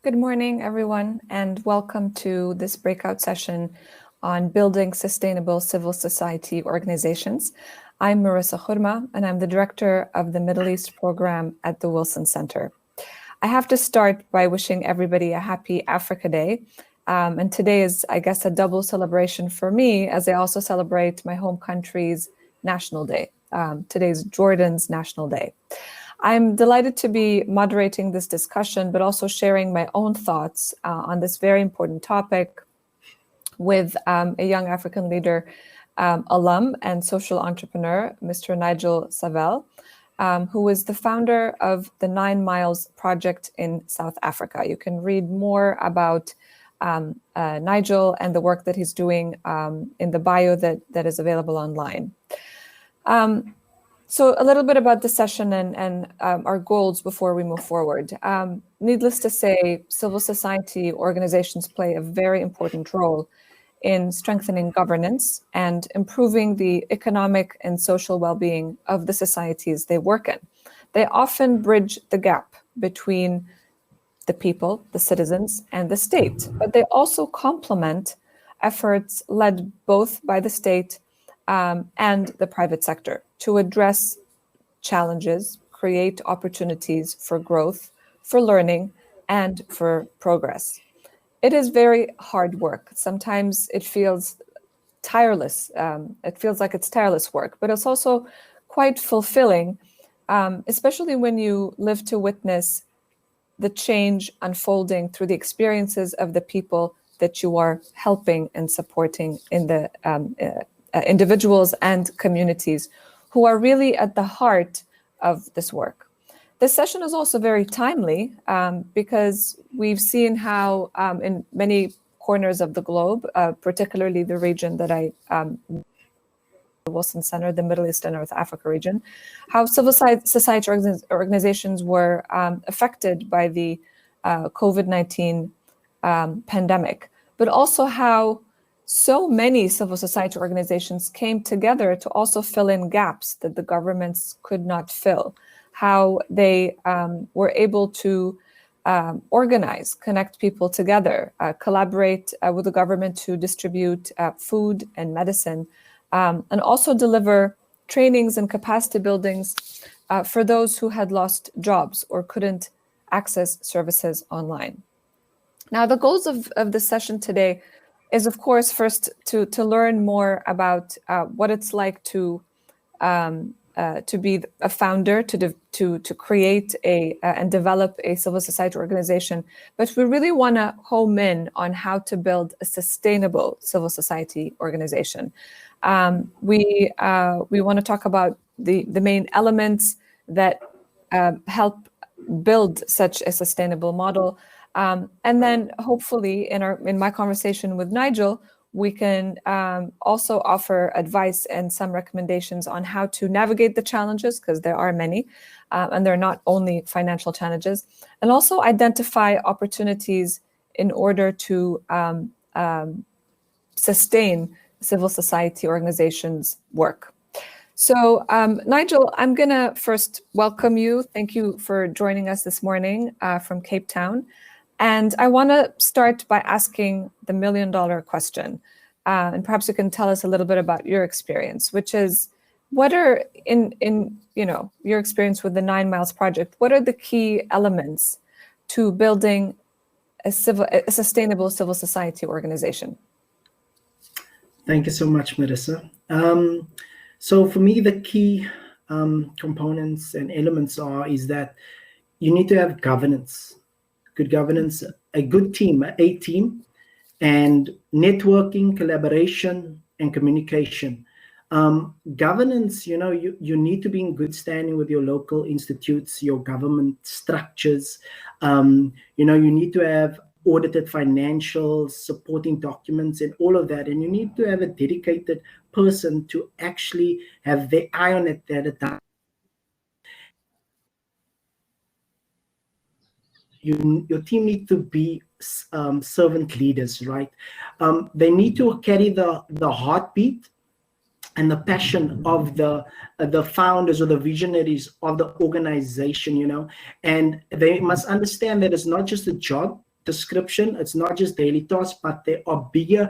Good morning, everyone, and welcome to this breakout session on building sustainable civil society organizations. I'm Marissa Khurma, and I'm the director of the Middle East program at the Wilson Center. I have to start by wishing everybody a happy Africa Day. And today is, I guess, a double celebration for me, as I also celebrate my home country's National Day. Today's Jordan's National Day. I'm delighted to be moderating this discussion, but also sharing my own thoughts on this very important topic with a young African leader, alum and social entrepreneur, Mr. Nigel Savelle, who is the founder of the 9 Miles Project in South Africa. You can read more about Nigel and the work that he's doing in the bio that is available online. So a little bit about the session and our goals before we move forward. Needless to say, civil society organizations play a very important role in strengthening governance and improving the economic and social well-being of the societies they work in. They often bridge the gap between the people, the citizens, and the state, but they also complement efforts led both by the state and the private sector to address challenges, create opportunities for growth, for learning, and for progress. It is very hard work. Sometimes it feels tireless. It feels like it's tireless work, but it's also quite fulfilling, especially when you live to witness the change unfolding through the experiences of the people that you are helping and supporting in the individuals and communities who are really at the heart of this work. This session is also very timely because we've seen how in many corners of the globe, particularly the region that the Wilson Center, the Middle East and North Africa region, how civil society organizations were affected by the COVID-19 pandemic, but also how so many civil society organizations came together to also fill in gaps that the governments could not fill, how they were able to organize, connect people together, collaborate with the government to distribute food and medicine, and also deliver trainings and capacity buildings for those who had lost jobs or couldn't access services online. Now, the goals of this session today is, of course, first to learn more about what it's like to be a founder, to create and develop a civil society organization. But we really want to home in on how to build a sustainable civil society organization. We want to talk about the main elements that help build such a sustainable model. And then hopefully in my conversation with Nigel, we can also offer advice and some recommendations on how to navigate the challenges, because there are many, and they're not only financial challenges, and also identify opportunities in order to sustain civil society organizations' work. So Nigel, I'm gonna first welcome you. Thank you for joining us this morning from Cape Town. And I want to start by asking the million-dollar question. And perhaps you can tell us a little bit about your experience, which is, what are, in your experience with the 9 Miles Project, what are the key elements to building a sustainable civil society organization? Thank you so much, Marissa. So for me, the key components and elements is that you need to have governance. Good governance, a good team, a team, and networking, collaboration, and communication. Governance, you need to be in good standing with your local institutes, your government structures. You need to have audited financials, supporting documents, and all of that. And you need to have a dedicated person to actually have their eye on it at a time. Your team need to be servant leaders, right? They need to carry the heartbeat and the passion of the founders or the visionaries of the organization, and they must understand that it's not just a job, description. It's not just daily tasks, but there are bigger,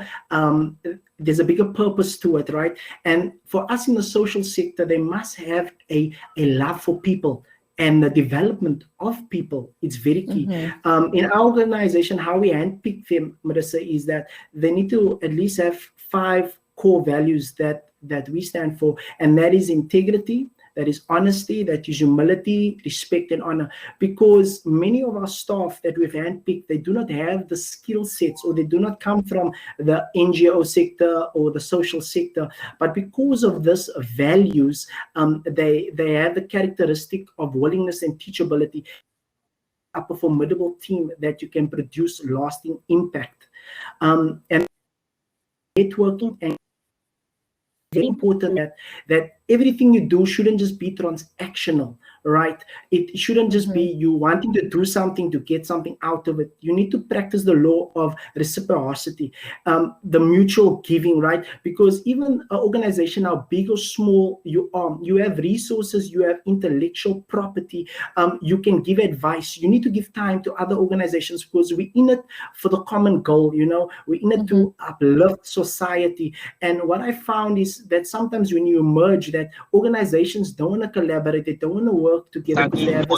there's a bigger purpose to it, right? And for us in the social sector, they must have a love for people and the development of people. It's very key. In our organization, how we handpick them, Marissa, is that they need to at least have 5 core values that we stand for, and that is integrity, that is honesty, that is humility, respect, and honor. Because many of our staff that we've handpicked, they do not have the skill sets, or they do not come from the NGO sector or the social sector. But because of this values, they have the characteristic of willingness and teachability, up a formidable team that you can produce lasting impact. And networking, and very important that everything you do shouldn't just be transactional, right? It shouldn't just be you wanting to do something to get something out of it. You need to practice the law of reciprocity, the mutual giving, right? Because even an organization, how big or small you are, you have resources, you have intellectual property, you can give advice. You need to give time to other organizations because we're in it for the common goal, we're in it to uplift society. And what I found is that sometimes when you merge that, organizations don't want to collaborate, they don't want to work together because they have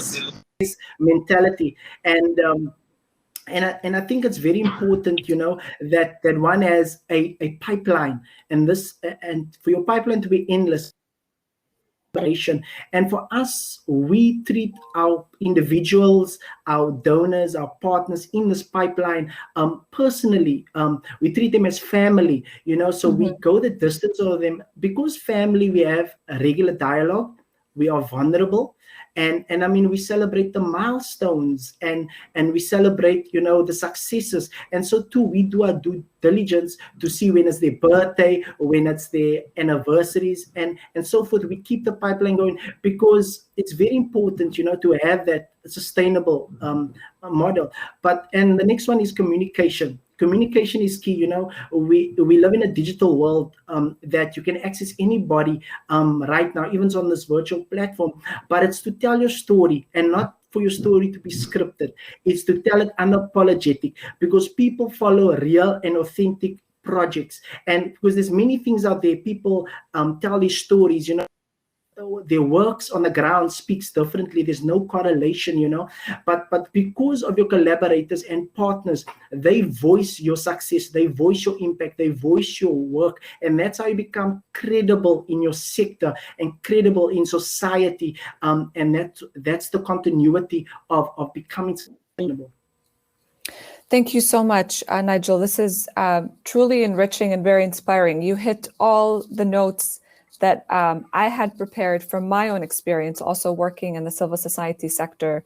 this mentality. And I think it's very important, that one has a pipeline, and for your pipeline to be endless. And for us, we treat our individuals, our donors, our partners in this pipeline personally. We treat them as family, so we go the distance of them. Because family, we have a regular dialogue, we are vulnerable, and I mean, we celebrate the milestones and we celebrate, the successes. And so too, we do our due diligence to see when it's their birthday or when it's their anniversaries and so forth. We keep the pipeline going because it's very important, to have that sustainable model. And the next one is communication. Communication is key. We live in a digital world that you can access anybody right now, even on this virtual platform. But it's to tell your story, and not for your story to be scripted. It's to tell it unapologetic, because people follow real and authentic projects. And because there's many things out there, people tell these stories, their works on the ground speaks differently. There's no correlation, but because of your collaborators and partners, they voice your success, they voice your impact, they voice your work, and that's how you become credible in your sector and credible in society. And that's the continuity of becoming sustainable. Thank you so much, Nigel. This is truly enriching and very inspiring. You hit all the notes that I had prepared from my own experience, also working in the civil society sector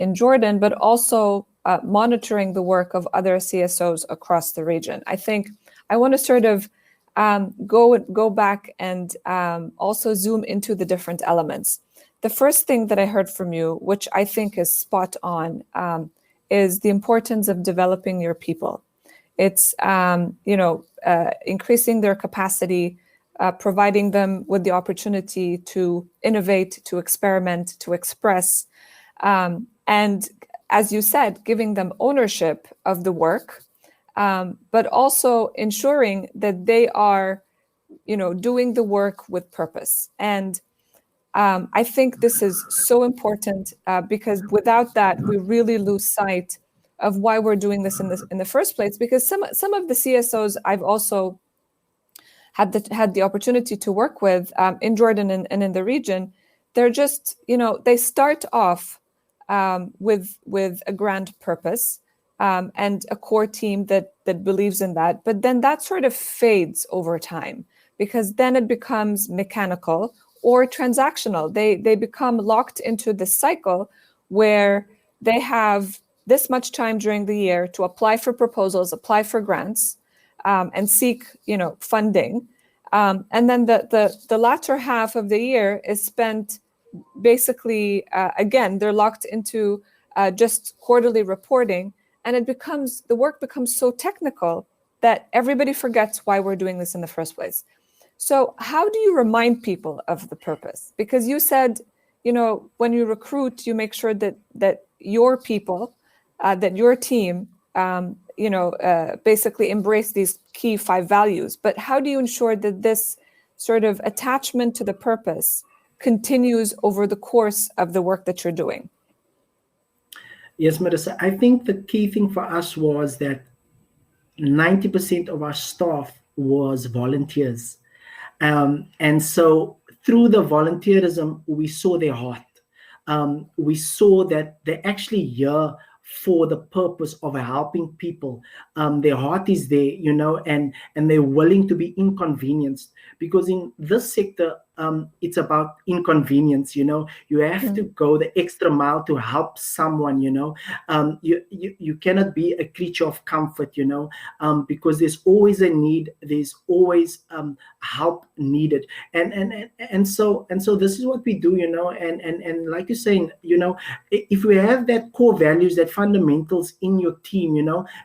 in Jordan, but also monitoring the work of other CSOs across the region. I think I want to sort of go back and also zoom into the different elements. The first thing that I heard from you, which I think is spot on, is the importance of developing your people. It's increasing their capacity, providing them with the opportunity to innovate, to experiment, to express, and as you said, giving them ownership of the work, but also ensuring that they are, doing the work with purpose. And I think this is so important because without that, we really lose sight of why we're doing this in the first place. Because some of the CSOs I've also had the opportunity to work with in Jordan and in the region, they're just, they start off with a grand purpose and a core team that believes in that. But then that sort of fades over time, because then it becomes mechanical or transactional. They become locked into this cycle where they have this much time during the year to apply for proposals, apply for grants, and seek, funding. And then the latter half of the year is spent basically, again, they're locked into just quarterly reporting, and the work becomes so technical that everybody forgets why we're doing this in the first place. So how do you remind people of the purpose? Because you said, when you recruit, you make sure that your people, that your team basically embrace these key 5 values. But how do you ensure that this sort of attachment to the purpose continues over the course of the work that you're doing? Yes, Marissa, I think the key thing for us was that 90% of our staff was volunteers. And so through the volunteerism, we saw their heart. We saw that they're actually here for the purpose of helping people. Their heart is there, and they're willing to be inconvenienced, because in this sector, it's about inconvenience. You have to go the extra mile to help someone. You cannot be a creature of comfort. Because there's always a need. There's always help needed, and so this is what we do. And like you're saying, if we have that core values, that fundamentals in your team,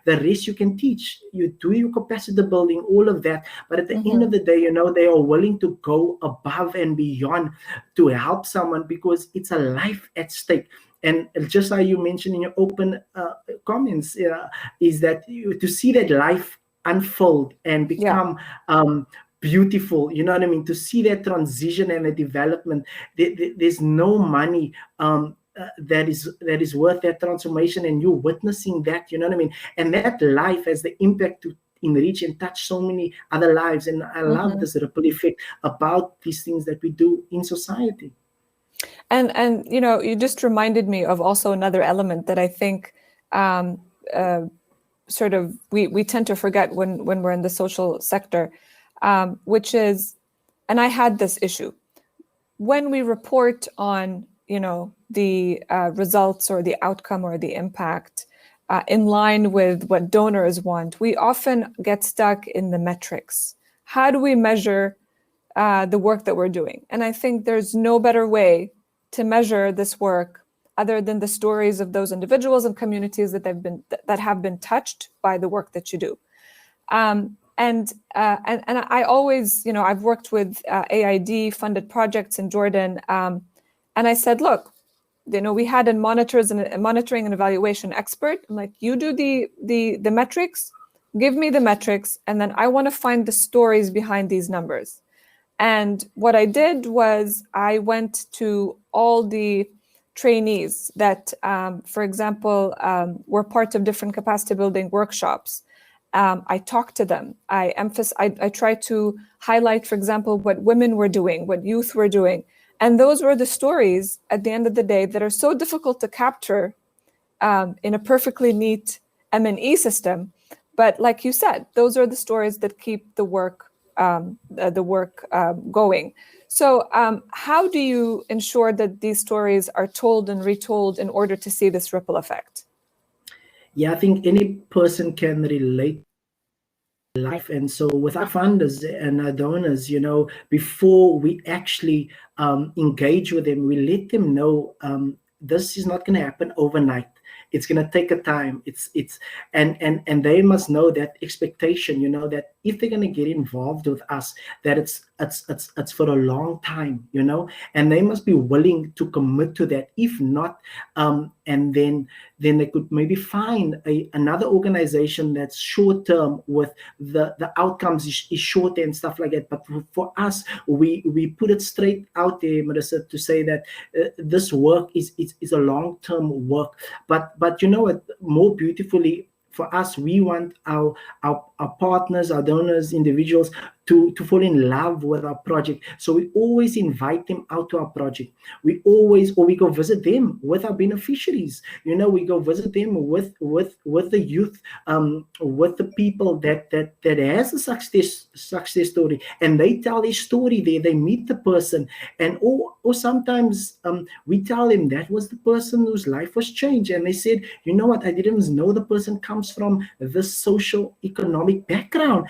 the rest you can teach. You do your capacity building, all of that. But at the end of the day, they are willing to go above and beyond to help someone, because it's a life at stake. And just like you mentioned in your open comments, is that to see that life unfold and become beautiful, you know what I mean? To see that transition and the development, there's no money that is worth that transformation, and you're witnessing that, you know what I mean? And that life has the impact to enrich and touch so many other lives. And I love this ripple effect about these things that we do in society. And you just reminded me of also another element that I think sort of we tend to forget when we're in the social sector, which is, and I had this issue, when we report on the results or the outcome or the impact in line with what donors want, we often get stuck in the metrics. How do we measure the work that we're doing? And I think there's no better way to measure this work other than the stories of those individuals and communities that have been touched by the work that you do. And I always, I've worked with AID funded projects in Jordan, and I said, look, we had a monitoring and evaluation expert. I'm like, you do the metrics, give me the metrics, and then I want to find the stories behind these numbers. And what I did was I went to all the trainees that, for example, were part of different capacity building workshops. I talked to them. I tried to highlight, for example, what women were doing, what youth were doing. And those were the stories at the end of the day that are so difficult to capture in a perfectly neat M&E system. But like you said, those are the stories that keep the work going. So how do you ensure that these stories are told and retold in order to see this ripple effect? Yeah, I think any person can relate life. And so with our funders and our donors, before we actually engage with them, we let them know this is not going to happen overnight. It's going to take a time. And they must know that expectation, that if they're going to get involved with us, that it's for a long time, and they must be willing to commit to that. If not, and then they could maybe find another organization that's short term with the outcomes is short and stuff like that. But for us, we put it straight out there, Marissa, to say that this work is a long-term work. But you know what, more beautifully, for us, we want our partners, our donors, individuals to fall in love with our project. So we always invite them out to our project. We go visit them with our beneficiaries. We go visit them with the youth, with the people that has a success story, and they tell their story there. They meet the person, and or sometimes we tell them that was the person whose life was changed, and they said, you know what, I didn't know the person comes from this social economic background.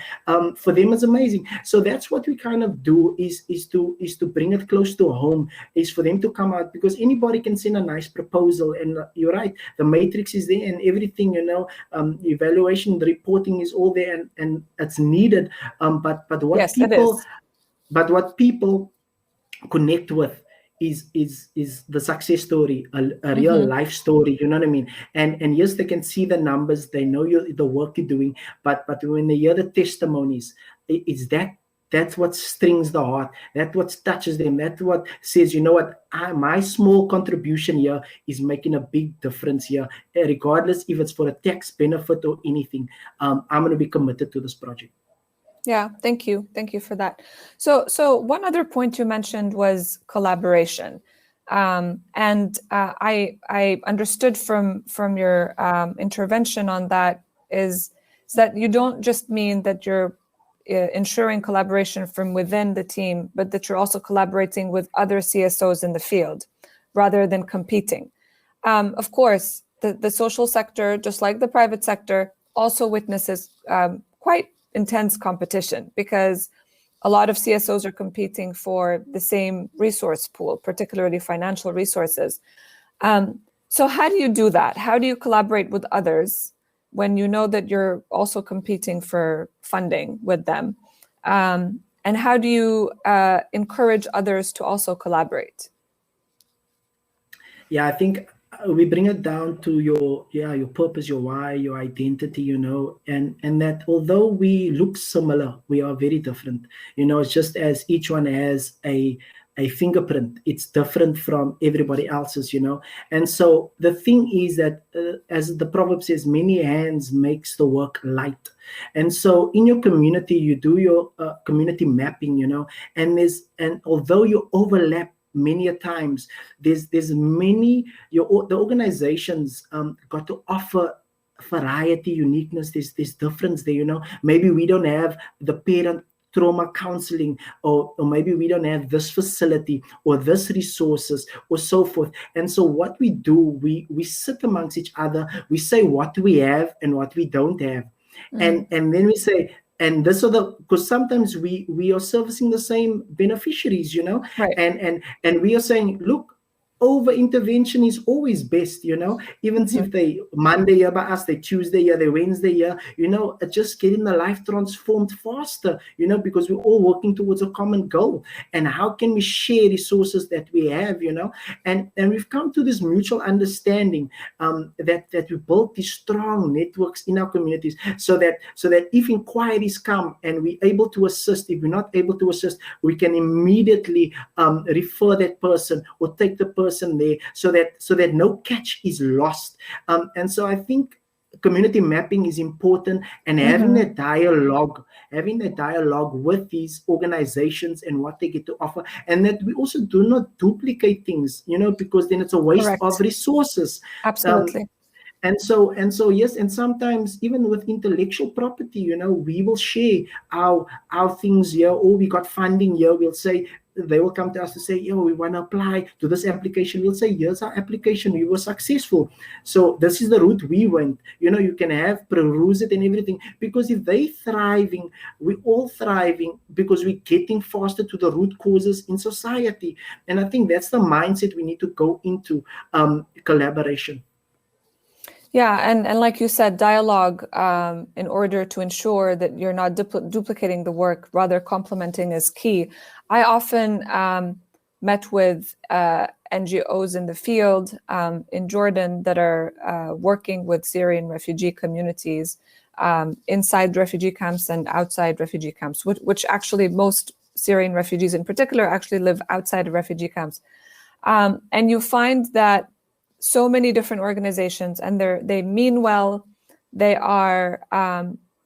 For them, it's amazing. So that's what we kind of do is to bring it close to home, is for them to come out, because anybody can send a nice proposal, and you're right, the matrix is there and everything, evaluation, the reporting is all there, and it's needed. But what people connect with is the success story, a real life story. You know what I mean? And yes, they can see the numbers, they know the work you're doing, but when they hear the testimonies, it's that's what strings the heart. That's what touches them. That's what says, you know what, my small contribution here is making a big difference here, regardless if it's for a tax benefit or anything. I'm going to be committed to this project. Yeah, thank you for that. So one other point you mentioned was collaboration, and I understood from your intervention on that is that you don't just mean that you're ensuring collaboration from within the team, but that you're also collaborating with other CSOs in the field, rather than competing. Of course, the social sector, just like the private sector, also witnesses quite intense competition, because a lot of CSOs are competing for the same resource pool, particularly financial resources. So how do you do that? How do you collaborate with others when you know that you're also competing for funding with them? And how do you encourage others to also collaborate? Yeah, I think we bring it down to your purpose, your why, your identity, and that although we look similar, we are very different. It's just as each one has a fingerprint, it's different from everybody else's. And so the thing is that, as the proverb says, many hands makes the work light. And so in your community, you do your community mapping, and although you overlap many a times, there's many, the organizations got to offer variety, uniqueness. There's difference there. Maybe we don't have the parent trauma counseling, or maybe we don't have this facility or this resources or so forth. And so what we do, we sit amongst each other, we say what we have and what we don't have. And then we say, and this are because sometimes we are servicing the same beneficiaries, Right. And we are saying, look, over intervention is always best, even if they Monday here by us, they Tuesday here, they Wednesday here, just getting the life transformed faster, because we're all working towards a common goal. And how can we share resources that we have, and we've come to this mutual understanding, that we build these strong networks in our communities, so that if inquiries come and we're able to assist, if we're not able to assist, we can immediately refer that person or take the person there, so that no catch is lost. And so I think community mapping is important, and having a dialogue with these organizations and what they get to offer, and that we also do not duplicate things, because then it's a waste Correct. of resources. Absolutely. And so yes, and sometimes even with intellectual property, we will share our things here, or we got funding here, we'll say, they will come to us to say, we want to apply to this application. We'll say, here's our application, we were successful, so this is the route we went. You can peruse it and everything, because if they thriving, we're all thriving, because we're getting faster to the root causes in society. And I think that's the mindset we need to go into collaboration. Yeah, and like you said, dialogue, in order to ensure that you're not duplicating the work, rather complementing, is key. I often met with NGOs in the field in Jordan that are working with Syrian refugee communities inside refugee camps and outside refugee camps, which actually most Syrian refugees in particular actually live outside of refugee camps. And you find that so many different organizations, and they mean well, they are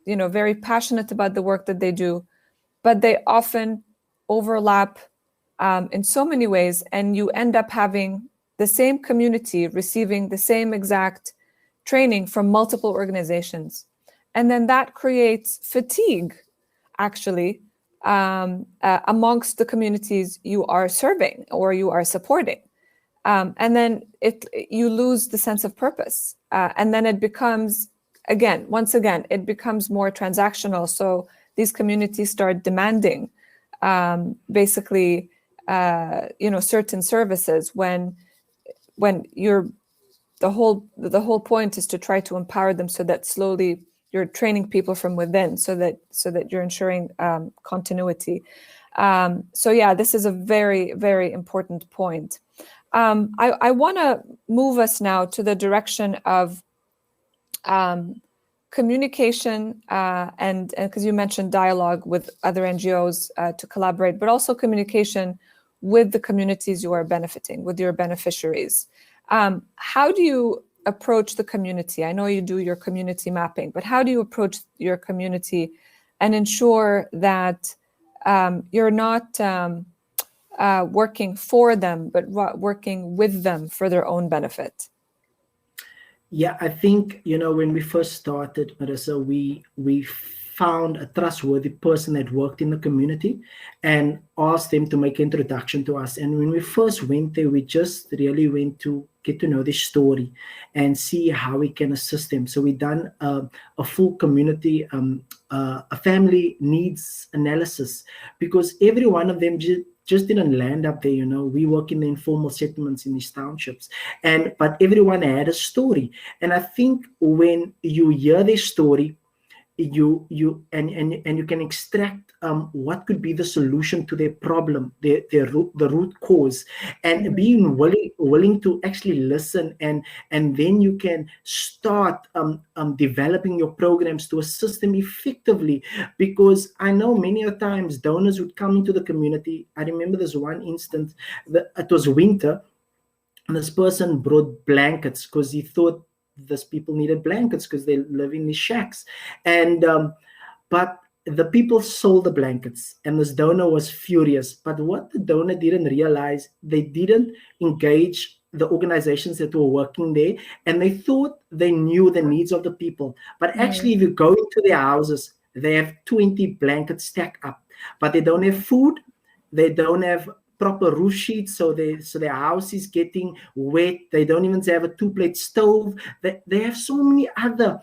very passionate about the work that they do, but they often overlap in so many ways, and you end up having the same community receiving the same exact training from multiple organizations. And then that creates fatigue, actually, amongst the communities you are serving or you are supporting. And then you lose the sense of purpose. And then it becomes, once again, it becomes more transactional. So these communities start demanding basically, certain services when the whole point is to try to empower them, so that slowly you're training people from within, so that you're ensuring continuity. So yeah, this is a very, very important point. I want to move us now to the direction of communication, and because you mentioned dialogue with other NGOs to collaborate, but also communication with the communities you are benefiting, with your beneficiaries. How do you approach the community? I know you do your community mapping, but how do you approach your community and ensure that you're not working for them, but working with them for their own benefit? Yeah, I think, when we first started, Marissa, we found a trustworthy person that worked in the community and asked them to make an introduction to us. And when we first went there, we just really went to get to know their story and see how we can assist them. So we done a full community, a family needs analysis, because every one of them just didn't land up there. We work in the informal settlements in these townships, but everyone had a story. And I think when you hear their story, you can extract what could be the solution to their problem, the root cause, and being willing to actually listen, and then you can start developing your programs to assist them effectively. Because I know many times donors would come into the community. I remember this one instance that it was winter, and this person brought blankets because he thought these people needed blankets because they live in these shacks. And but the people sold the blankets, and this donor was furious. But what the donor didn't realize, they didn't engage the organizations that were working there, and they thought they knew the needs of the people. But actually, if you go into their houses, they have 20 blankets stacked up, but they don't have food, they don't have proper roof sheets, so their house is getting wet. They don't even have a 2-plate stove. They have so many other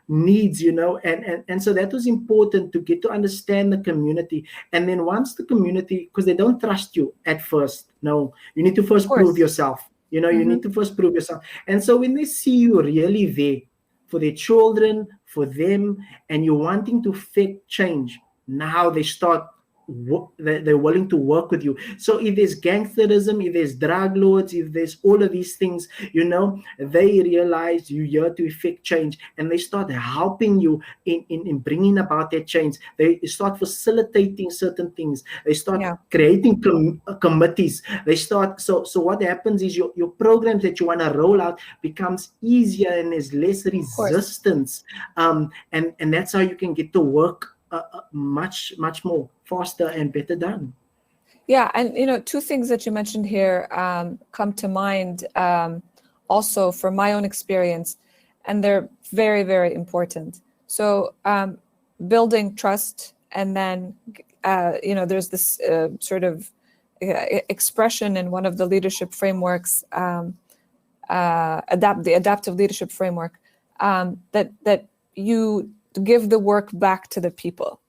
needs, and so that was important to get to understand the community. And then once the community, because they don't trust you at first, no, you need to first prove yourself. You need to first prove yourself. And so when they see you really there for their children, for them, and you're wanting to affect change, now they start, they're willing to work with you. So if there's gangsterism, if there's drug lords, if there's all of these things, they realize you're here to effect change, and they start helping you in bringing about that change. They start facilitating certain things. They start creating committees. They start, so what happens is your programs that you want to roll out becomes easier, and there's less resistance, and that's how you can get to work much more faster and better done. Yeah, and two things that you mentioned here come to mind also from my own experience, and they're very, very important. So building trust, and then there's this sort of expression in one of the leadership frameworks, the adaptive leadership framework, that you give the work back to the people.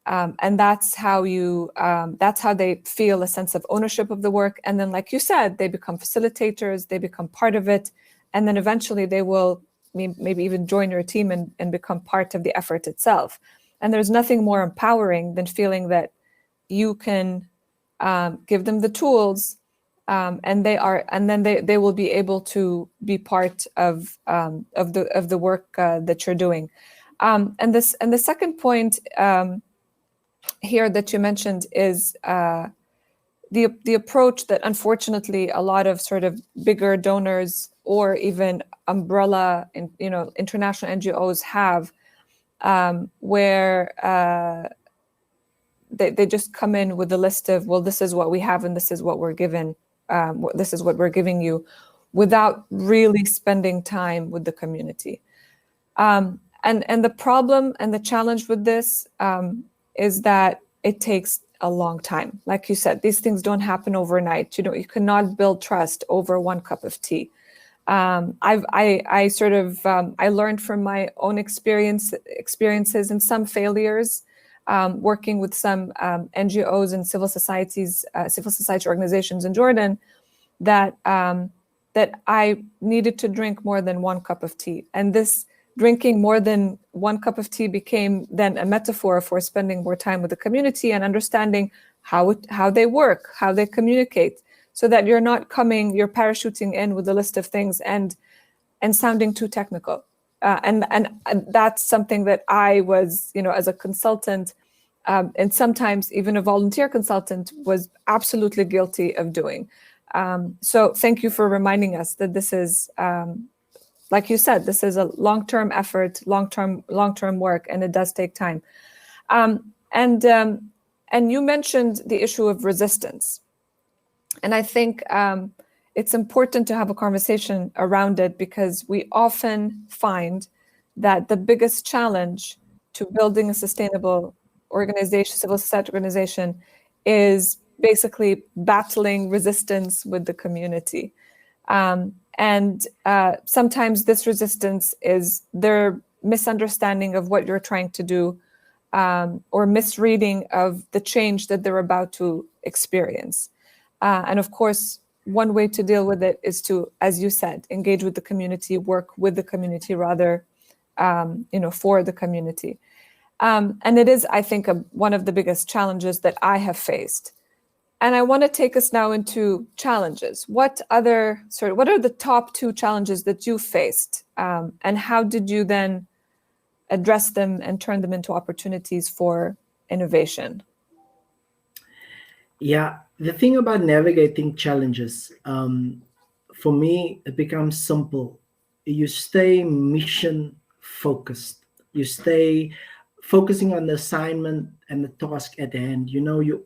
And that's how they feel a sense of ownership of the work. And then, like you said, they become facilitators, they become part of it. And then eventually they will maybe even join your team and become part of the effort itself. And there's nothing more empowering than feeling that you can give them the tools, and then they will be able to be part of the work that you're doing. And the second point here that you mentioned is the approach that unfortunately a lot of sort of bigger donors or even umbrella international NGOs have, where they just come in with a list of, well, this is what we have and this is what we're given, this is what we're giving you, without really spending time with the community. And the problem and the challenge with this is that it takes a long time. Like you said, these things don't happen overnight. You cannot build trust over one cup of tea. I learned from my own experiences and some failures, working with some NGOs and civil society organizations in Jordan, that I needed to drink more than one cup of tea. And this drinking more than one cup of tea became then a metaphor for spending more time with the community and understanding how they work, how they communicate, so that you're parachuting in with a list of things and sounding too technical. And that's something that I was, as a consultant, and sometimes even a volunteer consultant, was absolutely guilty of doing. So thank you for reminding us that this is, like you said, this is a long-term effort, long-term work, and it does take time. And you mentioned the issue of resistance. And I think it's important to have a conversation around it, because we often find that the biggest challenge to building a sustainable organization, civil society organization, is basically battling resistance with the community. And sometimes this resistance is their misunderstanding of what you're trying to do, or misreading of the change that they're about to experience. And of course, one way to deal with it is to, as you said, engage with the community, work with the community rather, for the community. And it is, I think, one of the biggest challenges that I have faced. And I want to take us now into challenges. What are the top 2 challenges that you faced? And how did you then address them and turn them into opportunities for innovation? Yeah, the thing about navigating challenges, for me, it becomes simple. You stay mission focused. You stay focusing on the assignment and the task at hand. You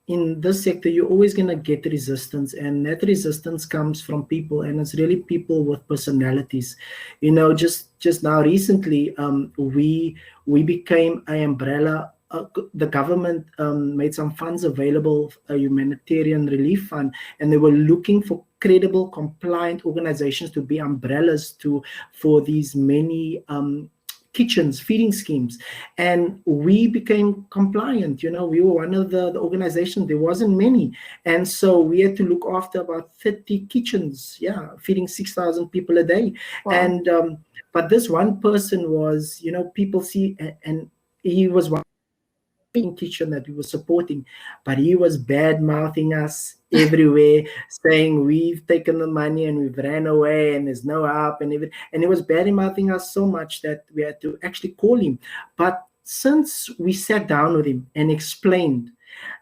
in this sector, you're always going to get resistance, and that resistance comes from people, and it's really people with personalities. Just now recently, we became an umbrella. The government made some funds available, a humanitarian relief fund, and they were looking for credible, compliant organizations to be umbrellas for these many kitchens, feeding schemes, and we became compliant. We were one of the organizations. There wasn't many, and so we had to look after about 30 kitchens, feeding 6,000 people a day. Wow. And but this one person was, people see, and he was one kitchen that we were supporting, but he was bad mouthing us everywhere, saying we've taken the money and we've ran away and there's no help and everything. And he was bad mouthing us so much that we had to actually call him. But since we sat down with him and explained,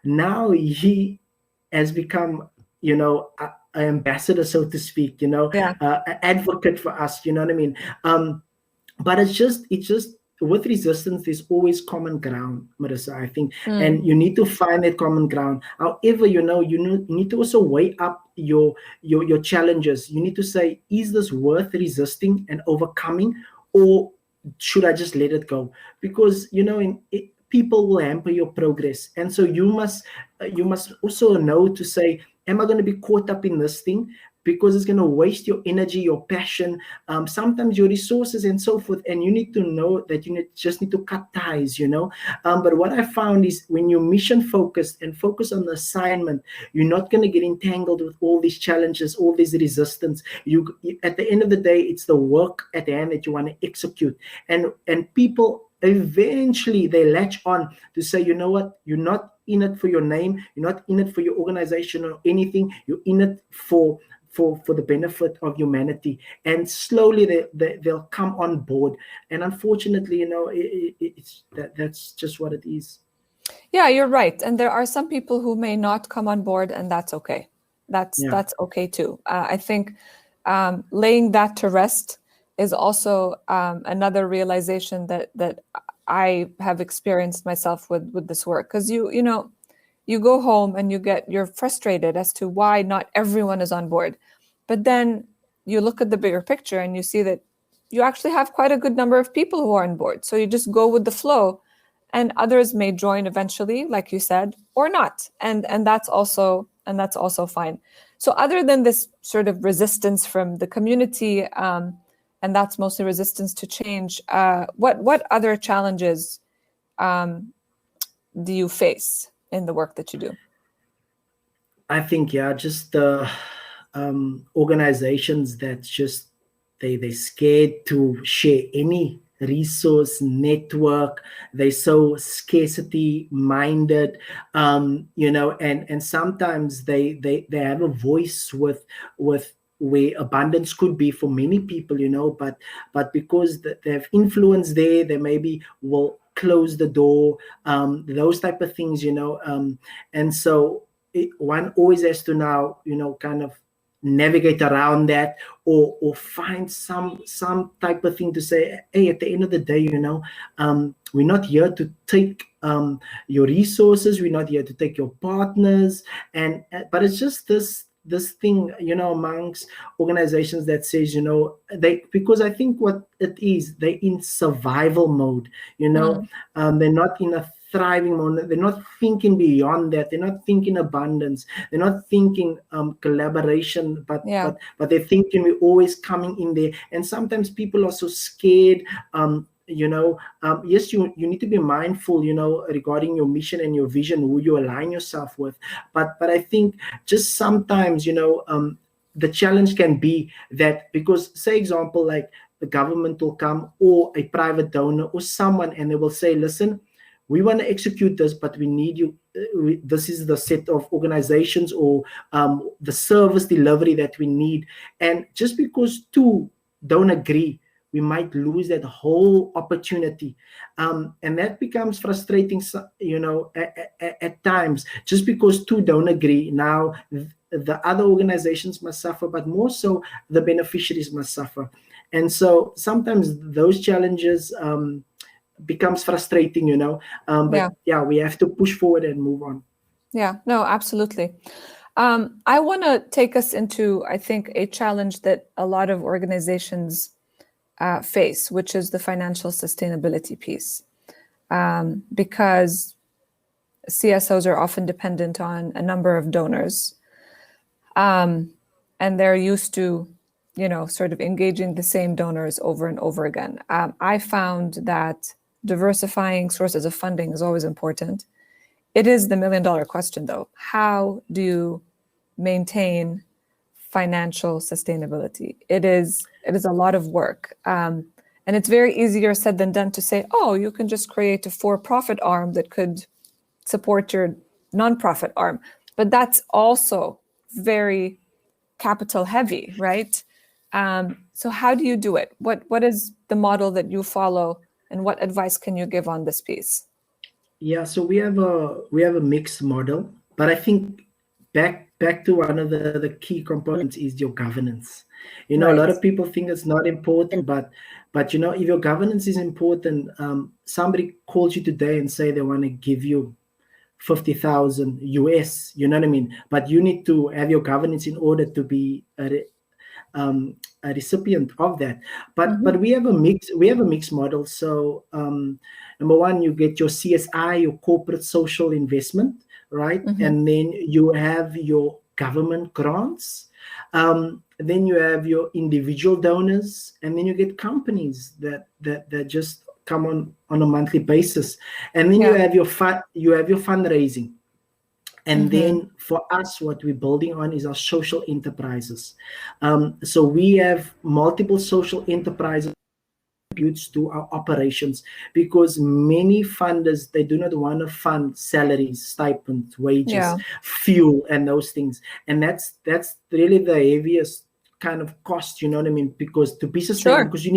now he has become, an ambassador, so to speak, an advocate for us. You know what I mean? But it's just with resistance, there's always common ground, Marissa, I think, and you need to find that common ground. However, you need to also weigh up your challenges. You need to say, is this worth resisting and overcoming, or should I just let it go? Because people will hamper your progress, and so you must also know to say, am I going to be caught up in this thing? Because it's going to waste your energy, your passion, sometimes your resources and so forth. And you need to know that you just need to cut ties, But what I found is when you're mission focused and focus on the assignment, you're not going to get entangled with all these challenges, all this resistance. You at the end of the day, it's the work at hand that you want to execute. And people eventually they latch on to say, you know what, you're not in it for your name, you're not in it for your organization or anything, you're in it for the benefit of humanity, and slowly they'll come on board. And unfortunately, that's just what it is. Yeah, you're right. And there are some people who may not come on board, and that's okay. That's okay too. I think laying that to rest is also another realization that I have experienced myself with this work. Because you go home and you're frustrated as to why not everyone is on board. But then you look at the bigger picture and you see that you actually have quite a good number of people who are on board. So you just go with the flow, and others may join eventually, like you said, or not. And that's also fine. So other than this sort of resistance from the community, and that's mostly resistance to change, what other challenges do you face in the work that you do? I think, just organizations that just they're scared to share any resource network. They're so scarcity minded, and sometimes they have a voice with where abundance could be for many people, but because they have influence there, they maybe will close the door, those type of things, and so one always has to now, kind of navigate around that, or find some type of thing to say, hey, at the end of the day, we're not here to take your resources, we're not here to take your partners, and but it's just this thing, amongst organizations that says, because I think what it is, they're in survival mode, they're not in a thriving mode. They're not thinking beyond that. They're not thinking abundance. They're not thinking collaboration, but they're thinking we're always coming in there. And sometimes people are so scared. Yes, you need to be mindful, regarding your mission and your vision, who you align yourself with. But I think just sometimes, the challenge can be that, because, say, example, like the government will come, or a private donor, or someone, and they will say, listen, we want to execute this, but we need you. This is the set of organizations, or the service delivery that we need. And just because two don't agree, we might lose that whole opportunity. And that becomes frustrating, at times, just because two don't agree. Now, the other organizations must suffer, but more so, the beneficiaries must suffer. And so sometimes those challenges becomes frustrating, but we have to push forward and move on. Yeah, no, absolutely. I want to take us into, I think, a challenge that a lot of organizations face, which is the financial sustainability piece, because CSOs are often dependent on a number of donors, and they're used to, sort of engaging the same donors over and over again. I found that diversifying sources of funding is always important. It is the $1 million question, though. How do you maintain financial sustainability? It is a lot of work. And it's very easier said than done to say, oh, you can just create a for-profit arm that could support your nonprofit arm. But that's also very capital heavy, right? So how do you do it? What is the model that you follow, and what advice can you give on this piece? Yeah, so we have a mixed model, but I think back to one of the key components is your governance. A lot of people think it's not important, but if your governance is important, somebody calls you today and say they want to give you 50,000 US, you know what I mean? But you need to have your governance in order to be a recipient of that. But we have a mixed model. So number one, you get your CSI, your corporate social investment, right? And then you have your government grants. Then you have your individual donors, and then you get companies that just come on a monthly basis. And then you have your fundraising. And then for us, what we're building on is our social enterprises. So we have multiple social enterprises contributes to our operations, because many funders, they do not want to fund salaries, stipends, wages, fuel, and those things. And that's really the heaviest kind of cost, you know what I mean? Because to be sustainable, because you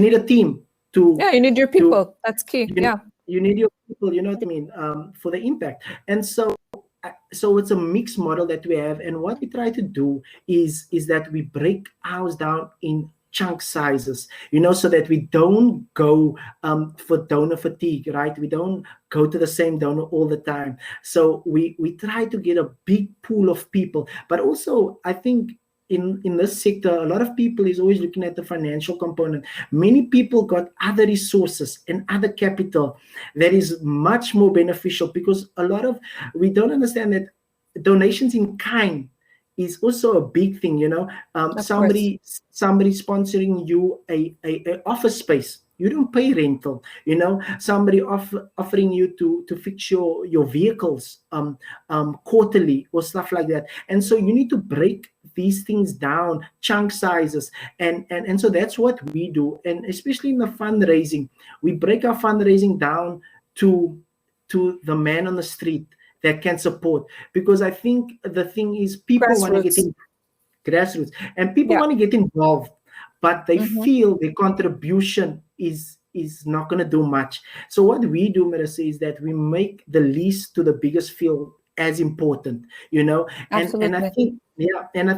need a team to. Yeah, you need your people. That's key. You need your people, you know what I mean, for the impact. And so it's a mixed model that we have, and what we try to do is that we break ours down in chunk sizes, so that we don't go for donor fatigue, right? We don't go to the same donor all the time. So we try to get a big pool of people, but also I think in this sector, a lot of people is always looking at the financial component. Many people got other resources and other capital that is much more beneficial, because we don't understand that donations in kind is also a big thing, somebody sponsoring you a office space, You don't pay rental. Somebody offering you to fix your vehicles quarterly or stuff like that. And so you need to break these things down, chunk sizes, and so that's what we do. And especially in the fundraising, we break our fundraising down to the man on the street that can support. Because I think the thing is, people want to get in grassroots, and people want to get involved, but they feel their contribution is not going to do much. So what we do, Marissa, is that we make the least to the biggest feel as important, and I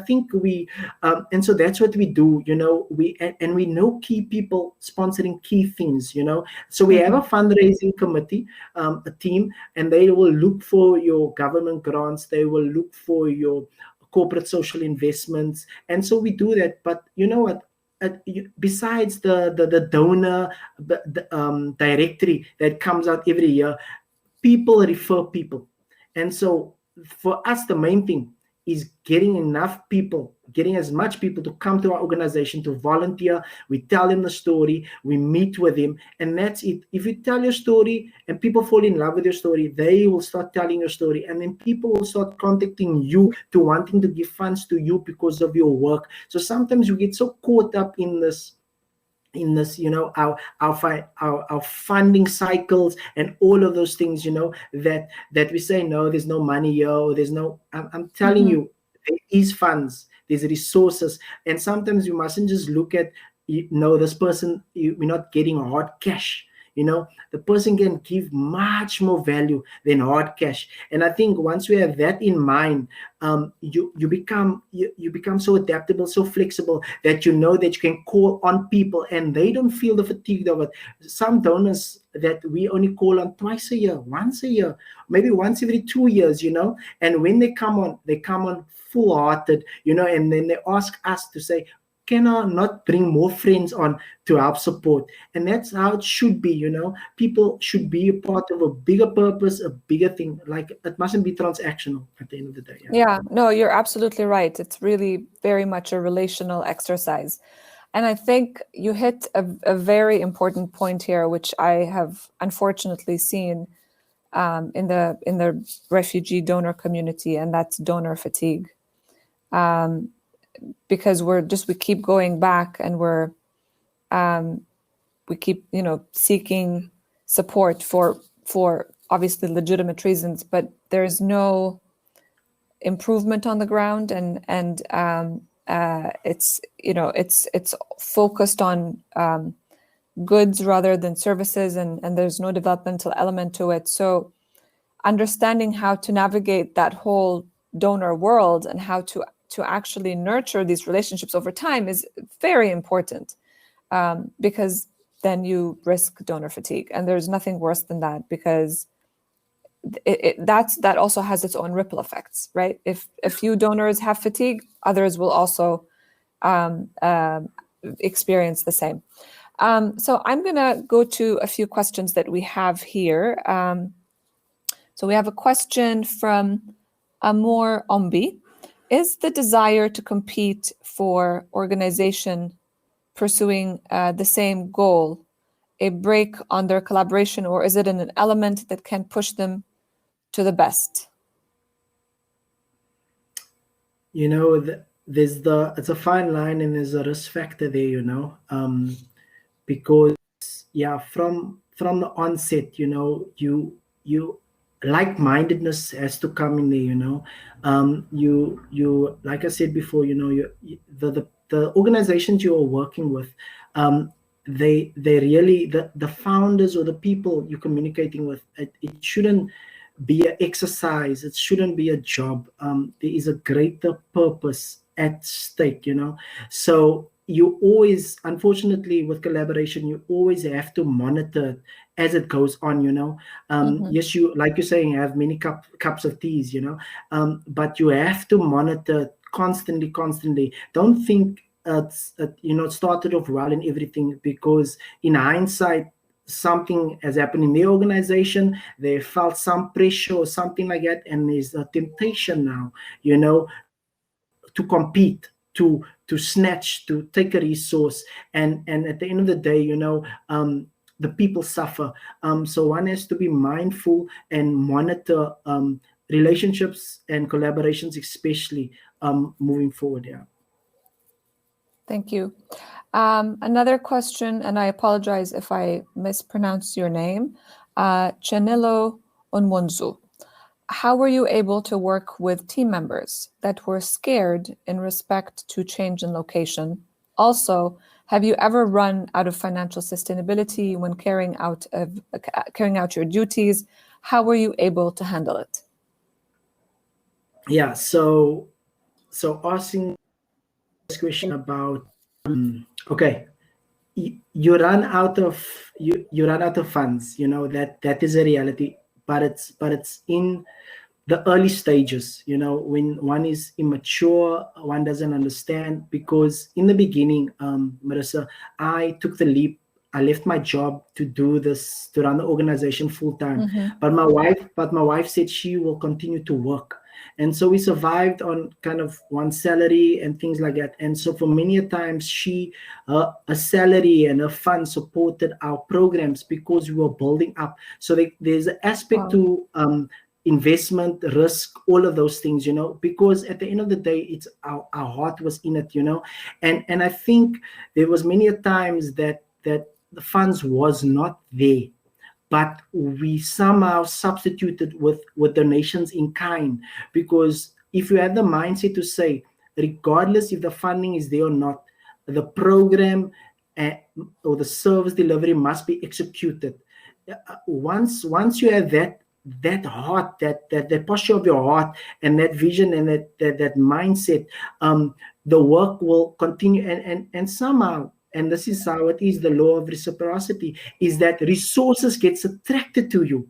think we and so that's what we do. We know key people sponsoring key things. So we have a fundraising committee, a team, and they will look for your government grants, they will look for your corporate social investments, and so we do that. But you know what, besides the donor directory that comes out every year, people refer people. And so for us, the main thing is getting as much people to come to our organization to volunteer. We tell them the story, we meet with them, and that's it. If you tell your story and people fall in love with your story, they will start telling your story, and then people will start contacting you to wanting to give funds to you because of your work. So sometimes you get so caught up in this our funding cycles and all of those things, that we say, no, there's no money here, or there's no, I'm telling you, there is funds, there's resources. And sometimes you mustn't just look at, this person, we're not getting hard cash. The person can give much more value than hard cash. And I think once we have that in mind, you become so adaptable, so flexible, that that you can call on people and they don't feel the fatigue of it. Some donors that we only call on twice a year, once a year, maybe once every 2 years, and when they come on full-hearted, and then they ask us to say, can I not bring more friends on to help support? And that's how it should be. People should be a part of a bigger purpose, a bigger thing. Like, it mustn't be transactional at the end of the day. Yeah, no, you're absolutely right. It's really very much a relational exercise. And I think you hit a very important point here, which I have unfortunately seen in the refugee donor community, and that's donor fatigue. Because we keep going back, and we keep seeking support for obviously legitimate reasons, but there's no improvement on the ground, and it's focused on goods rather than services, and there's no developmental element to it. So understanding how to navigate that whole donor world and how to actually nurture these relationships over time is very important, because then you risk donor fatigue. And there's nothing worse than that, because that also has its own ripple effects, right? If a few donors have fatigue, others will also experience the same. So I'm going to go to a few questions that we have here. So we have a question from Amor Ombi. Is the desire to compete for organization pursuing the same goal a break on their collaboration, or is it an element that can push them to the best? It's a fine line, and there's a risk factor there, because from the onset, you like-mindedness has to come in there. You like I said before, the organizations you are working with, they really, the founders or the people you're communicating with, it shouldn't be an exercise, it shouldn't be a job. There is a greater purpose at stake, so you always, unfortunately, with collaboration, you always have to monitor it as it goes on. Yes, you, like you're saying, have many cups of teas, but you have to monitor constantly. Don't think it started off well and everything, because in hindsight, something has happened in the organization, they felt some pressure or something like that, and there's a temptation now, to compete to snatch, to take a resource, and at the end of the day, the people suffer. So one has to be mindful and monitor relationships and collaborations, especially moving forward. Yeah. Thank you. Another question, and I apologize if I mispronounce your name, Chanilo Onwonzu. How were you able to work with team members that were scared in respect to change in location? Also, have you ever run out of financial sustainability when carrying out your duties? How were you able to handle it? Yeah. So asking this question about okay, you run out of funds. That is a reality, but it's in the early stages, when one is immature, one doesn't understand. Because in the beginning, Marissa, I took the leap. I left my job to do this, to run the organization full time. But my wife said she will continue to work. And so we survived on kind of one salary and things like that. And so for many times, a salary and a fund supported our programs because we were building up. So there's an aspect to investment, risk, all of those things, because at the end of the day, it's our heart was in it, and I think there was many a times that the funds was not there, but we somehow substituted with donations in kind. Because if you have the mindset to say, regardless if the funding is there or not, the program or the service delivery must be executed. Once you have that heart, that posture of your heart, and that vision, and that mindset, the work will continue. And somehow, and this is how it is, the law of reciprocity, is that resources gets attracted to you.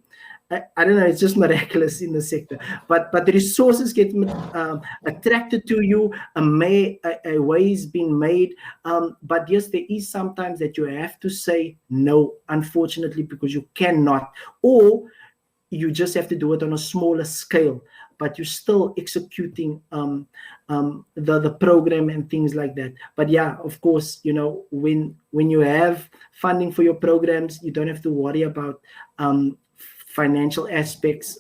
I don't know, it's just miraculous in the sector, but the resources get attracted to you. A way is being made, but yes, there is sometimes that you have to say no, unfortunately, because you cannot, or you just have to do it on a smaller scale, but you're still executing the program and things like that. But yeah, of course, when you have funding for your programs, you don't have to worry about financial aspects.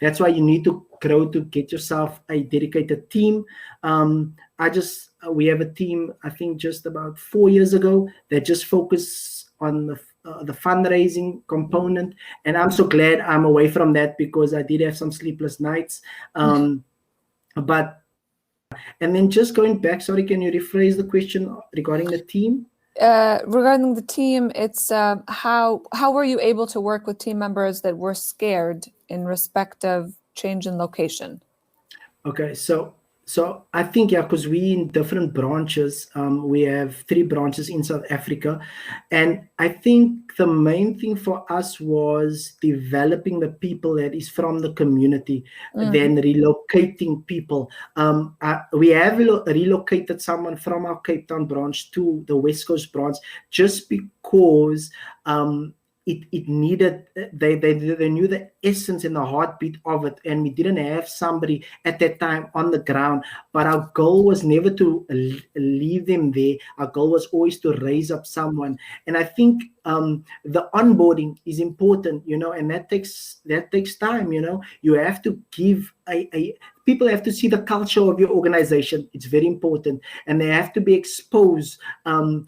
That's why you need to grow, to get yourself a dedicated team. We have a team, I think just about 4 years ago, that just focus on the fundraising component, and I'm so glad I'm away from that, because I did have some sleepless nights. But and then just going back, sorry, can you rephrase the question regarding the team? Regarding the team, it's how were you able to work with team members that were scared in respect of change in location? Okay, so I think, yeah, because we in different branches, we have 3 branches in South Africa, and I think the main thing for us was developing the people that is from the community, then relocating people. We have relocated someone from our Cape Town branch to the West Coast branch, just because it needed, they knew the essence and the heartbeat of it, and we didn't have somebody at that time on the ground. But our goal was never to leave them there. Our goal was always to raise up someone. And I think the onboarding is important, and that takes time. You have to give people have to see the culture of your organization. It's very important, and they have to be exposed to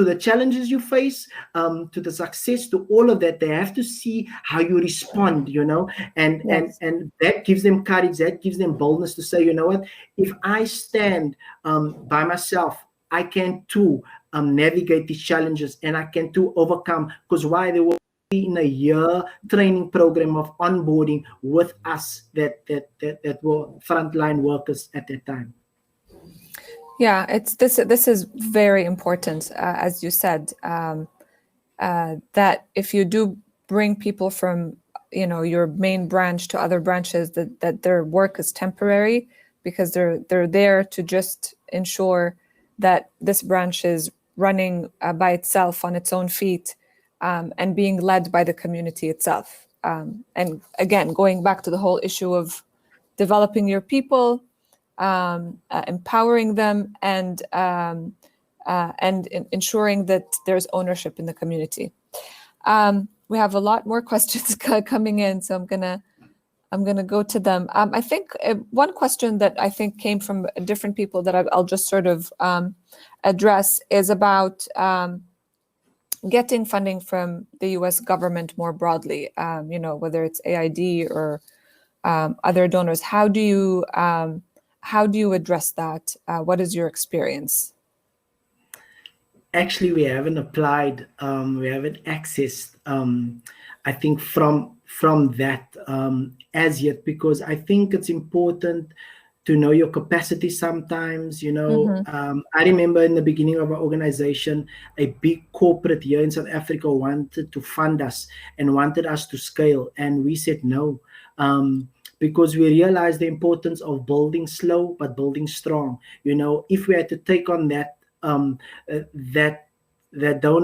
the challenges you face, to the success, to all of that. They have to see how you respond, and yes. and that gives them courage, that gives them boldness to say, you know what, if I stand by myself, I can too navigate these challenges, and I can too overcome. Because why? They will be in a year training program of onboarding with us that were frontline workers at that time. Yeah, this is very important, as you said, that if you do bring people from your main branch to other branches, that their work is temporary, because they're there to just ensure that this branch is running by itself on its own feet, and being led by the community itself. And again, going back to the whole issue of developing your people, empowering them, and ensuring that there's ownership in the community. We have a lot more questions coming in, so I'm gonna go to them. I think one question that I think came from different people that I'll just sort of address is about getting funding from the U.S. government more broadly. Whether it's AID or other donors. How do you address that? What is your experience? Actually, we haven't applied. We haven't accessed. I think from that as yet, because I think it's important to know your capacity sometimes. I remember in the beginning of our organization, a big corporate here in South Africa wanted to fund us and wanted us to scale, and we said no. Because we realized the importance of building slow but building strong. If we had to take on that donor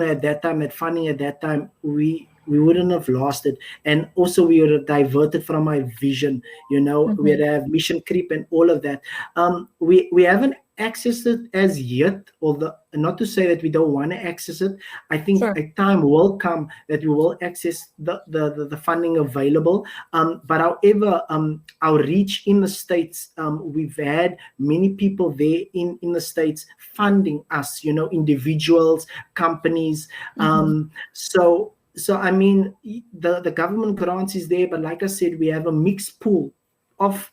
at that time, that funding at that time, we wouldn't have lasted. And also we would have diverted from our vision. We would have mission creep and all of that. We haven't accessed it as yet, although not to say that we don't want to access it. I think a time will come that we will access the funding available. But however, our reach in the States, we've had many people there in the States funding us, individuals, companies. So I mean, the government grants is there, but like I said, we have a mixed pool of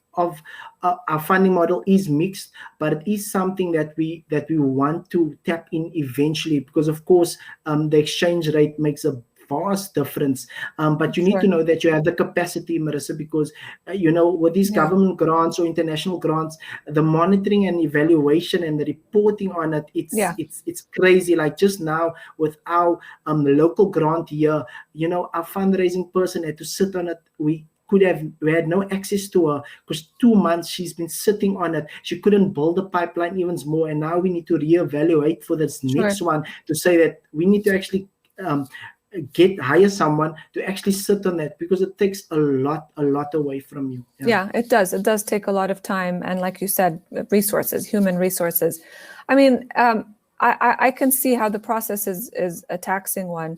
our funding model is mixed, but it is something that we want to tap in eventually, because of course the exchange rate makes a vast difference. But you need to know that you have the capacity, Marissa, because with these government grants or international grants, the monitoring and evaluation and the reporting on it, it's crazy. Like just now with our local grant here, our fundraising person had to sit on it. We had no access to her because 2 months she's been sitting on it. She couldn't build a pipeline even more, and now we need to reevaluate for this next one to say that we need to actually hire someone to actually sit on that, because it takes a lot away from you. Yeah, it does take a lot of time, and like you said, human resources. I mean, I can see how the process is a taxing one,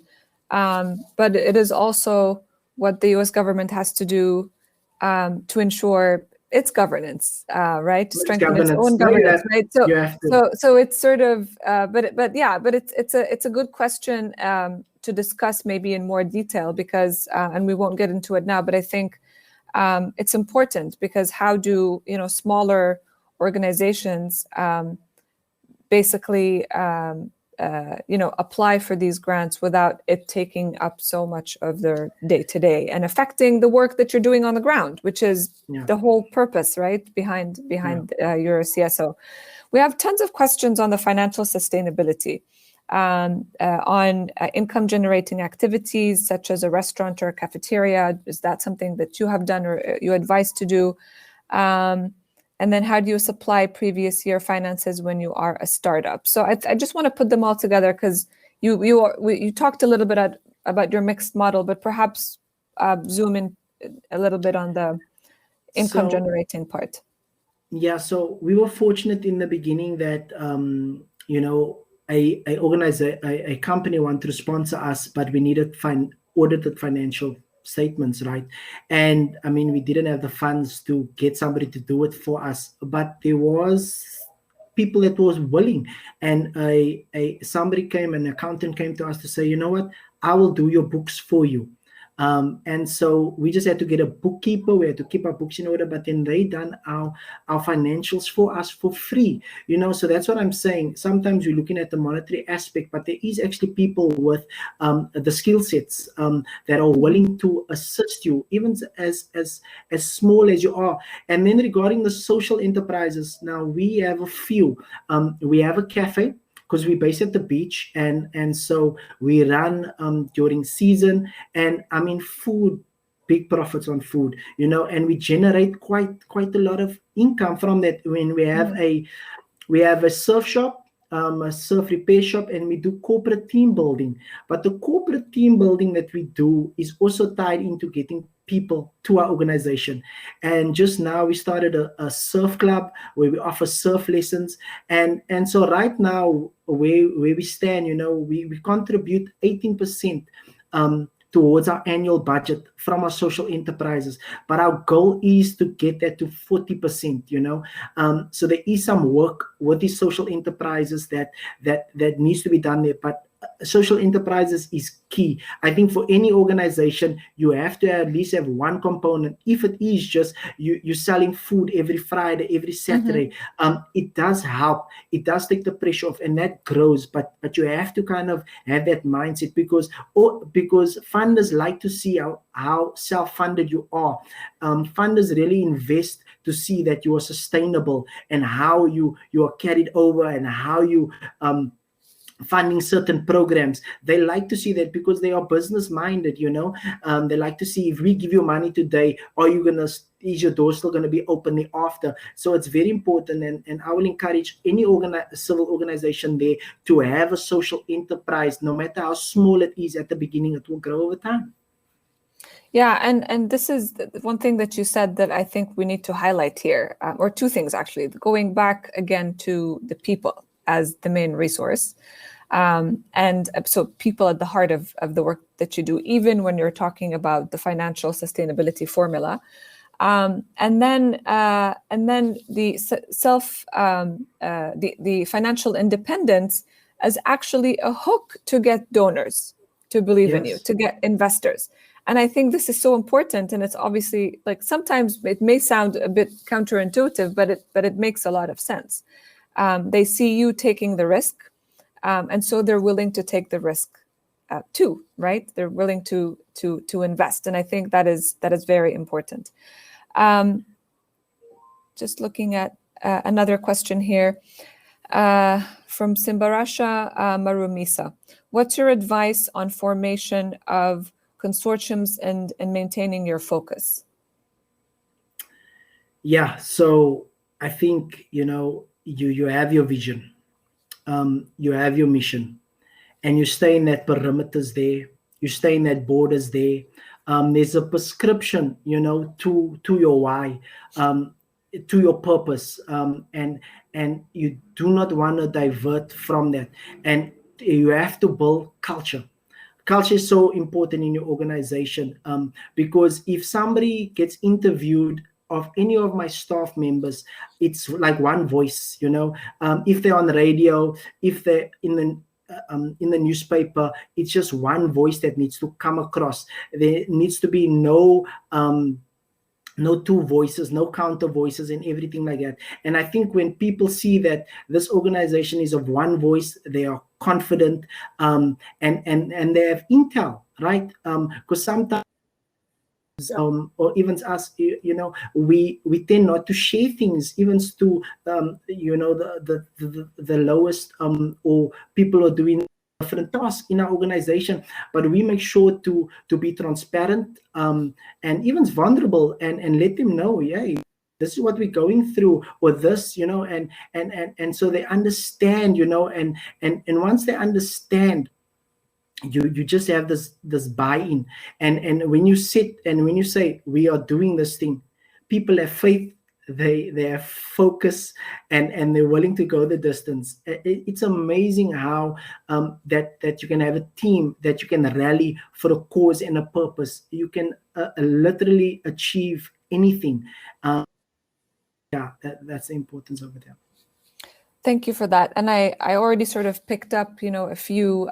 but it is also what the U.S. government has to do to ensure its governance, right? To strengthen its own governance, right? So it's sort of, but it's a good question to discuss maybe in more detail, because, and we won't get into it now, but I think it's important, because how do smaller organizations basically apply for these grants without it taking up so much of their day-to-day and affecting the work that you're doing on the ground, which is the whole purpose, right, behind your CSO. We have tons of questions on the financial sustainability, on income-generating activities such as a restaurant or a cafeteria. Is that something that you have done or you advise to do? And then how do you supply previous year finances when you are a startup? So I just want to put them all together, because you talked a little bit about your mixed model, but perhaps zoom in a little bit on the income generating part. Yeah, so we were fortunate in the beginning that a company wanted to sponsor us, but we needed audited financial statements, right? And I mean, we didn't have the funds to get somebody to do it for us, but there was people that was willing, and somebody came, an accountant came to us to say, you know what, I will do your books for you. And so we just had to get a bookkeeper. We had to keep our books in order, but then they done our financials for us for free. So that's what I'm saying. Sometimes we're looking at the monetary aspect, but there is actually people with the skill sets that are willing to assist you, even as small as you are. And then regarding the social enterprises, now we have a few. We have a cafe, because we're based at the beach, and so we run during season, and I mean food, big profits on food, and we generate quite a lot of income from that. When we have a surf shop, a surf repair shop, and we do corporate team building. But the corporate team building that we do is also tied into getting people to our organization. And just now we started a surf club where we offer surf lessons. And so right now, where we stand, we contribute 18% towards our annual budget from our social enterprises, but our goal is to get that to 40%. So there is some work with these social enterprises that needs to be done there, but social enterprises is key. I think for any organization, you have to at least have one component. If it is just you're selling food every Friday, every Saturday, it does help. It does take the pressure off, and that grows. But you have to kind of have that mindset, because funders like to see how self-funded you are. Funders really invest to see that you are sustainable, and how you are carried over, and how you funding certain programs. They like to see that, because they are business minded. They like to see, if we give you money today, is your door still going to be open after? So it's very important, and I will encourage any civil organization there to have a social enterprise. No matter how small it is at the beginning, it will grow over time. Yeah, and this is one thing that you said that I think we need to highlight here, or two things actually, going back again to the people as the main resource. And so people at the heart of the work that you do, even when you're talking about the financial sustainability formula. And then the the financial independence as actually a hook to get donors to believe in you, to get investors. And I think this is so important. And it's obviously, like, sometimes it may sound a bit counterintuitive, but it makes a lot of sense. They see you taking the risk, and so they're willing to take the risk too, right? They're willing to invest, and I think that is very important. Just looking at another question here from Simbarasha Marumisa. What's your advice on formation of consortiums and maintaining your focus? Yeah, so I think, you have your vision, you have your mission, and you stay in that perimeters there, you stay in that borders there. There's a prescription, to your why, to your purpose, and you do not want to divert from that. And you have to build culture. Culture is so important in your organization, because if somebody gets interviewed, of any of my staff members, it's like one voice. If they're on the radio, if they're in the newspaper, it's just one voice that needs to come across. There needs to be no two voices, no counter voices, and everything like that. And I think when people see that this organization is of one voice, they are confident, and they have intel, right? Because sometimes, or even us, we tend not to share things, even to the lowest, or people are doing different tasks in our organization, but we make sure to be transparent, and even vulnerable, and let them know, yeah, this is what we're going through, or this, and so they understand, and once they understand, you just have this buy-in, and when you sit and when you say, we are doing this thing, people have faith, they have focus, and they're willing to go the distance. It's amazing how that you can have a team that you can rally for a cause and a purpose. You can literally achieve anything. That's the importance of it. Thank you for that. And I already sort of picked up, a few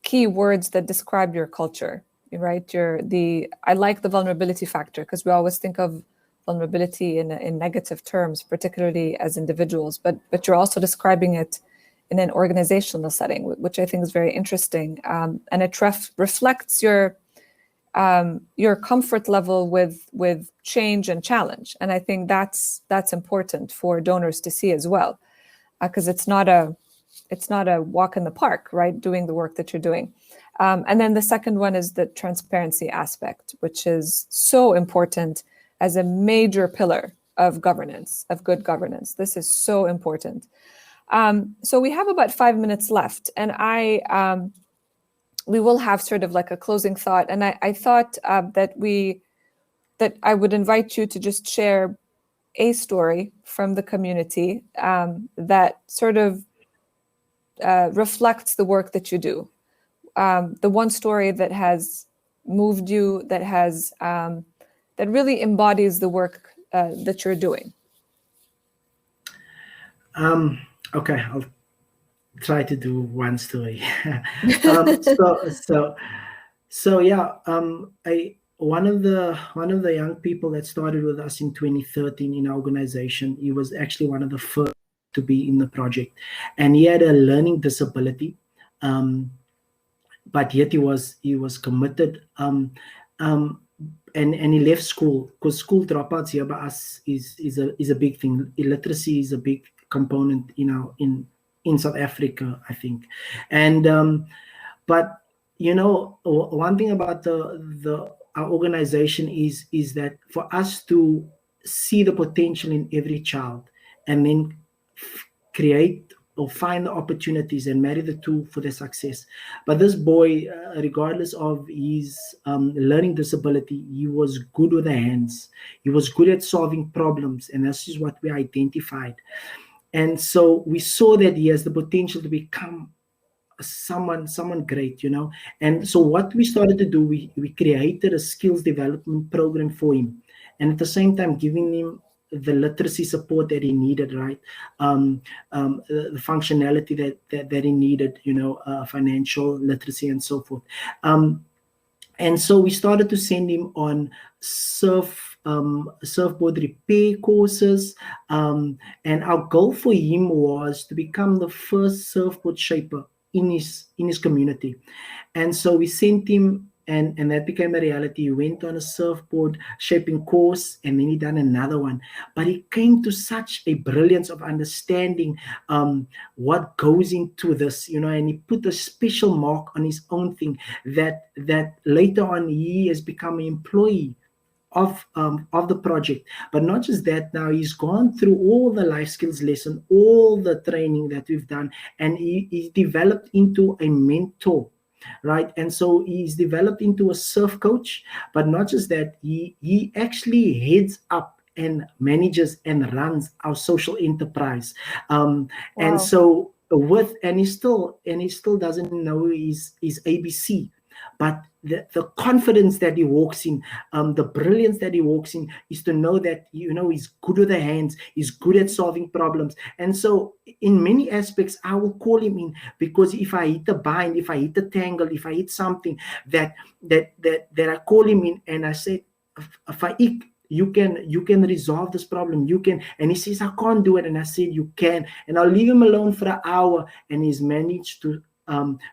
key words that describe your culture, right? I like the vulnerability factor, because we always think of vulnerability in negative terms, particularly as individuals, but you're also describing it in an organizational setting, which I think is very interesting, and it reflects your comfort level with change and challenge, and I think that's important for donors to see as well, because it's not a walk in the park, right? Doing the work that you're doing. And then the second one is the transparency aspect, which is so important as a major pillar of governance, of good governance. This is so important. So we have about 5 minutes left, and we will have sort of like a closing thought. And I thought that I would invite you to just share a story from the community that sort of reflects the work that you do. The one story that has moved you, that has that really embodies the work that you're doing. Okay, I'll try to do one story. So yeah, one of the young people that started with us in 2013 in our organization, he was actually one of the first to be in the project, and he had a learning disability, but yet he was committed, and he left school, because school dropouts here by us is a big thing. Illiteracy is a big component, in South Africa, I think. And but one thing about our organization is that for us to see the potential in every child, and then create or find the opportunities and marry the two for their success. But this boy, regardless of his learning disability, he was good with the hands. He was good at solving problems, and this is what we identified. And so we saw that he has the potential to become someone great, And so what we started to do, we created a skills development program for him, and at the same time giving him the literacy support that he needed, right? The functionality that he needed, financial literacy and so forth. And so we started to send him on surfboard repair courses, and our goal for him was to become the first surfboard shaper in his community. And so we sent him, and that became a reality. He went on a surfboard shaping course, and then he done another one. But he came to such a brilliance of understanding what goes into this, and he put a special mark on his own thing that later on he has become an employee of the project. But not just that, now he's gone through all the life skills lesson, all the training that we've done, and he developed into a mentor, right? And so he's developed into a surf coach. But not just that, he actually heads up and manages and runs our social enterprise. Wow. And so he still doesn't know his ABC, but the confidence that he walks in, the brilliance that he walks in, is to know that he's good with the hands, he's good at solving problems. And so in many aspects I will call him in, because if I hit a bind, if I hit a tangle, if I hit something that I call him in, and I say, Faik, you can resolve this problem, you can. And he says, I can't do it. And I said, you can. And I'll leave him alone for an hour, and he's managed to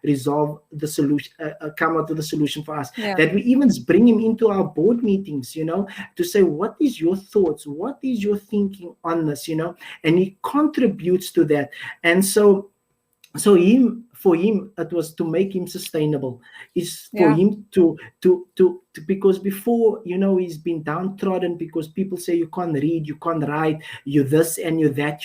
resolve the solution, come out with a solution for us. Yeah. That we even bring him into our board meetings, to say, what is your thoughts? What is your thinking on this, And he contributes to that. And so for him, it was to make him sustainable. Is for him to because before, he's been downtrodden because people say you can't read, you can't write, you this and you that,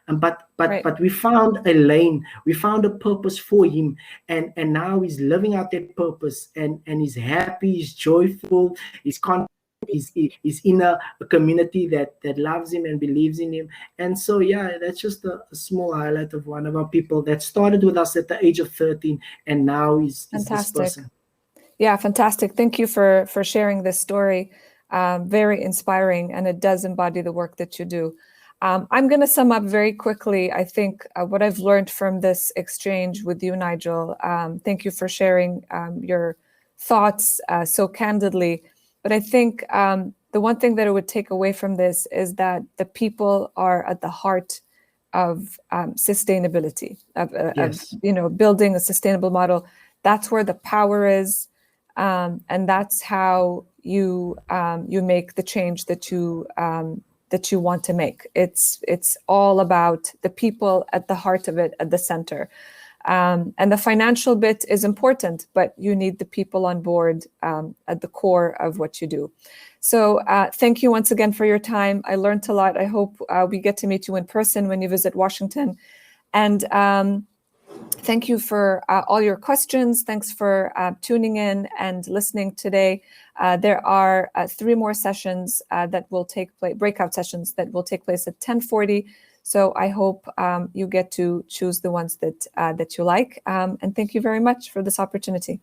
But we found a lane, we found a purpose for him, and now he's living out that purpose, and he's happy, he's joyful, he's confident. He's in a community that loves him and believes in him. And so, that's just a small highlight of one of our people that started with us at the age of 13, and now is this person. Yeah, fantastic. Thank you for sharing this story. Very inspiring, and it does embody the work that you do. I'm going to sum up very quickly, I think, what I've learned from this exchange with you, Nigel. Thank you for sharing your thoughts so candidly. But I think the one thing that I would take away from this is that the people are at the heart of sustainability, of building a sustainable model. That's where the power is, and that's how you make the change that you want to make. It's all about the people at the heart of it, at the center. And the financial bit is important, but you need the people on board at the core of what you do. So thank you once again for your time. I learned a lot. I hope we get to meet you in person when you visit Washington. And Thank you for all your questions. Thanks for tuning in and listening today. There are 3 more sessions that will take place, breakout sessions that will take place at 10:40. So I hope you get to choose the ones that you like. And thank you very much for this opportunity.